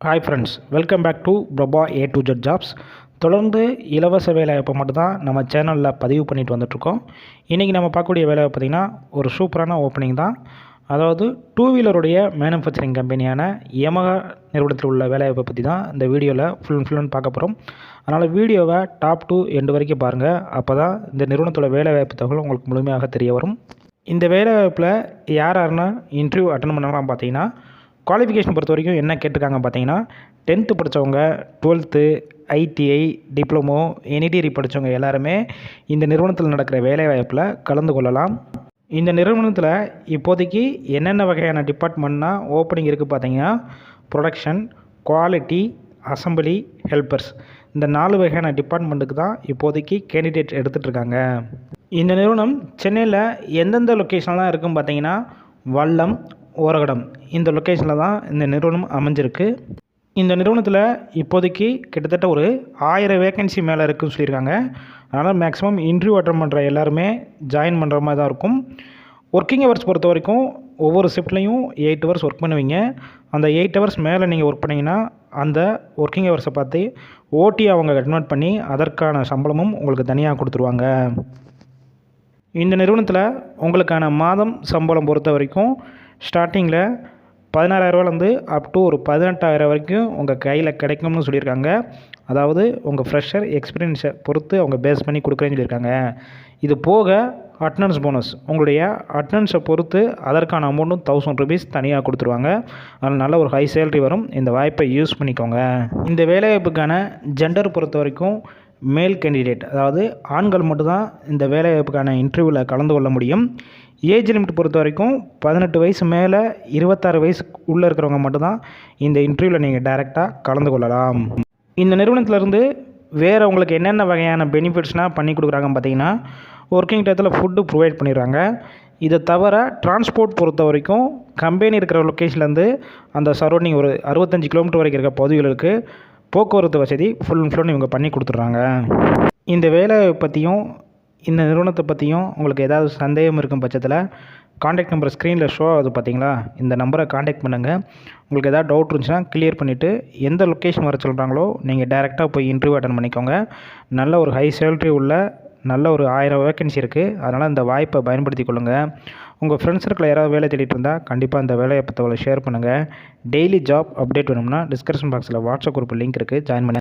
Hi friends, welcome back to Prabha A to Z jobs. தொடர்ந்து இலவச வேலைவாய்ப்பை மட்டும்தான் நம்ம சேனலில் பதிவு பண்ணிட்டு வந்துட்ருக்கோம். இன்றைக்கி நம்ம பார்க்கக்கூடிய வேலைவாய்ப்பு பார்த்திங்கன்னா ஒரு சூப்பரான ஓப்பனிங் தான். அதாவது டூ வீலருடைய மேனுஃபேக்சரிங் கம்பெனியான யமஹா நிறுவனத்தில் உள்ள வேலைவாய்ப்பை பற்றி தான் இந்த வீடியோவில் ஃபுல் பார்க்க போகிறோம். அதனால் வீடியோவை டாப் டு எண்டு வரைக்கும் பாருங்கள். அப்போ தான் இந்த நிறுவனத்தோட வேலைவாய்ப்பு தகவல் உங்களுக்கு முழுமையாக தெரிய வரும். இந்த வேலைவாய்ப்பில் யாருன்னா இன்டர்வியூ அட்டன் பண்ணலாம் பார்த்தீங்கன்னா, குவாலிஃபிகேஷன் பொறுத்த வரைக்கும் என்ன கேட்டிருக்காங்க பார்த்தீங்கன்னா, 10th படித்தவங்க, 12th, ITI, டிப்ளமோ, NEDRI படித்தவங்க எல்லாருமே இந்த நிறுவனத்தில் நடக்கிற வேலைவாய்ப்பில் கலந்து கொள்ளலாம். இந்த நிறுவனத்தில் இப்போதைக்கு என்னென்ன வகையான டிபார்ட்மெண்ட்னா ஓப்பனிங் இருக்குது பார்த்தீங்கன்னா, ப்ரொடக்ஷன், குவாலிட்டி, அசம்பிளி, ஹெல்பர்ஸ், இந்த 4 வகையான டிபார்ட்மெண்ட்டுக்கு தான் இப்போதைக்கு கேண்டிடேட் எடுத்துகிட்ருக்காங்க. இந்த நிறுவனம் சென்னையில் எந்தெந்த லொக்கேஷன்லாம் இருக்குன்னு பார்த்தீங்கன்னா, வல்லம், ஓரகடம், இந்த லொக்கேஷனில் தான் இந்த நிறுவனம் அமைஞ்சிருக்கு. இந்த நிறுவனத்தில் இப்போதைக்கு கிட்டத்தட்ட ஒரு 1000 வேக்கன்சி மேலே இருக்குதுன்னு சொல்லியிருக்காங்க. அதனால் மேக்ஸிமம் இன்டர்வியூ அட்டன் பண்ணுற எல்லாருமே ஜாயின் பண்ணுற மாதிரி தான் இருக்கும். ஒர்க்கிங் ஹவர்ஸ் பொறுத்த வரைக்கும் ஒவ்வொரு ஷிஃப்ட்லேயும் 8 ஹவர்ஸ் ஒர்க் பண்ணுவீங்க. அந்த 8 ஹவர்ஸ் மேலே நீங்கள் ஒர்க் பண்ணிங்கன்னா அந்த ஒர்க்கிங் ஹவர்ஸை பார்த்து ஓட்டி அவங்க கன்வெர்ட் பண்ணி அதற்கான சம்பளமும் உங்களுக்கு தனியாக கொடுத்துருவாங்க. இந்த நிறுவனத்தில் உங்களுக்கான மாதம் சம்பளம் பொறுத்த வரைக்கும் ஸ்டார்டிங்கில் 16,000 அப் டு ஒரு 18,000 வரைக்கும் உங்கள் கையில் கிடைக்கும்னு சொல்லியிருக்காங்க. அதாவது உங்கள் ஃப்ரெஷர் எக்ஸ்பீரியன்ஸை பொறுத்து அவங்க பேஸ் பண்ணி கொடுக்குறேன்னு சொல்லியிருக்காங்க. இது போக அட்டனன்ஸ் போனஸ், உங்களுடைய அட்டனன்ஸை பொறுத்து அதற்கான அமௌண்ட்டும் 1000 rupees தனியாக கொடுத்துருவாங்க. அதனால் நல்ல ஒரு ஹை சேலரி வரும். இந்த வாய்ப்பை யூஸ் பண்ணிக்கோங்க. இந்த வேலைவாய்ப்புக்கான ஜெண்டர் பொறுத்த வரைக்கும் மேல் கேண்டிடேட், அதாவது ஆண்கள் மட்டும்தான் இந்த வேலைவாய்ப்புக்கான இன்டர்வியூவில் கலந்து கொள்ள முடியும். ஏஜ் லிமிட் பொறுத்த வரைக்கும் 18 வயசு மேலே 26 வயசு உள்ளே இருக்கிறவங்க மட்டும்தான் இந்த இன்டர்வியூவில் நீங்கள் டைரெக்டாக கலந்து கொள்ளலாம். இந்த நிறுவனத்திலேருந்து வேறு உங்களுக்கு என்னென்ன வகையான பெனிஃபிட்ஸ்னால் பண்ணி கொடுக்குறாங்கன்னு பார்த்தீங்கன்னா, ஒர்க்கிங் டயத்தில் ஃபுட்டு ப்ரொவைட் பண்ணிடுறாங்க. இதை தவிர டிரான்ஸ்போர்ட் பொறுத்த வரைக்கும் கம்பெனி இருக்கிற லொக்கேஷன்லேருந்து அந்த சரௌண்டிங் ஒரு 65 கிலோமீட்டர் வரைக்கும் இருக்க பகுதிகளுக்கு போக்குவரத்து வசதி ஃபுல் அண்ட் ஃபுல் இவங்க பண்ணி கொடுத்துட்றாங்க. இந்த வேலை பற்றியும் இந்த நிறுவனத்தை பற்றியும் உங்களுக்கு ஏதாவது சந்தேகம் இருக்கும் பட்சத்தில் காண்டாக்ட் நம்பர் ஸ்க்ரீனில் ஷோ ஆகுது பார்த்தீங்களா, இந்த நம்பரை காண்டாக்ட் பண்ணுங்கள். உங்களுக்கு ஏதாவது டவுட் இருந்துச்சுன்னா கிளியர் பண்ணிவிட்டு எந்த லொக்கேஷன் வர சொல்கிறாங்களோ நீங்கள் டைரெக்டாக போய் இன்டர்வியூ அட்டன் பண்ணிக்கோங்க. நல்ல ஒரு ஹை சேலரி உள்ள நல்ல ஒரு 1000 வேக்கன்சி இருக்குது. அதனால் இந்த வாய்ப்பை பயன்படுத்தி கொள்ளுங்கள். உங்கள் ஃப்ரெண்ட்ஸ் சர்க்கிளில் யாராவது வேலை தேடிட்டு இருந்தால் கண்டிப்பாக இந்த வேலையை பற்றி ஷேர் பண்ணுங்கள். டெய்லி ஜாப் அப்டேட் வேணும்னா டிஸ்கிரிப்ஷன் பாக்ஸில் வாட்ஸ்அப் குரூப் லிங்க் இருக்குது, ஜாயின் பண்ணுங்கள்.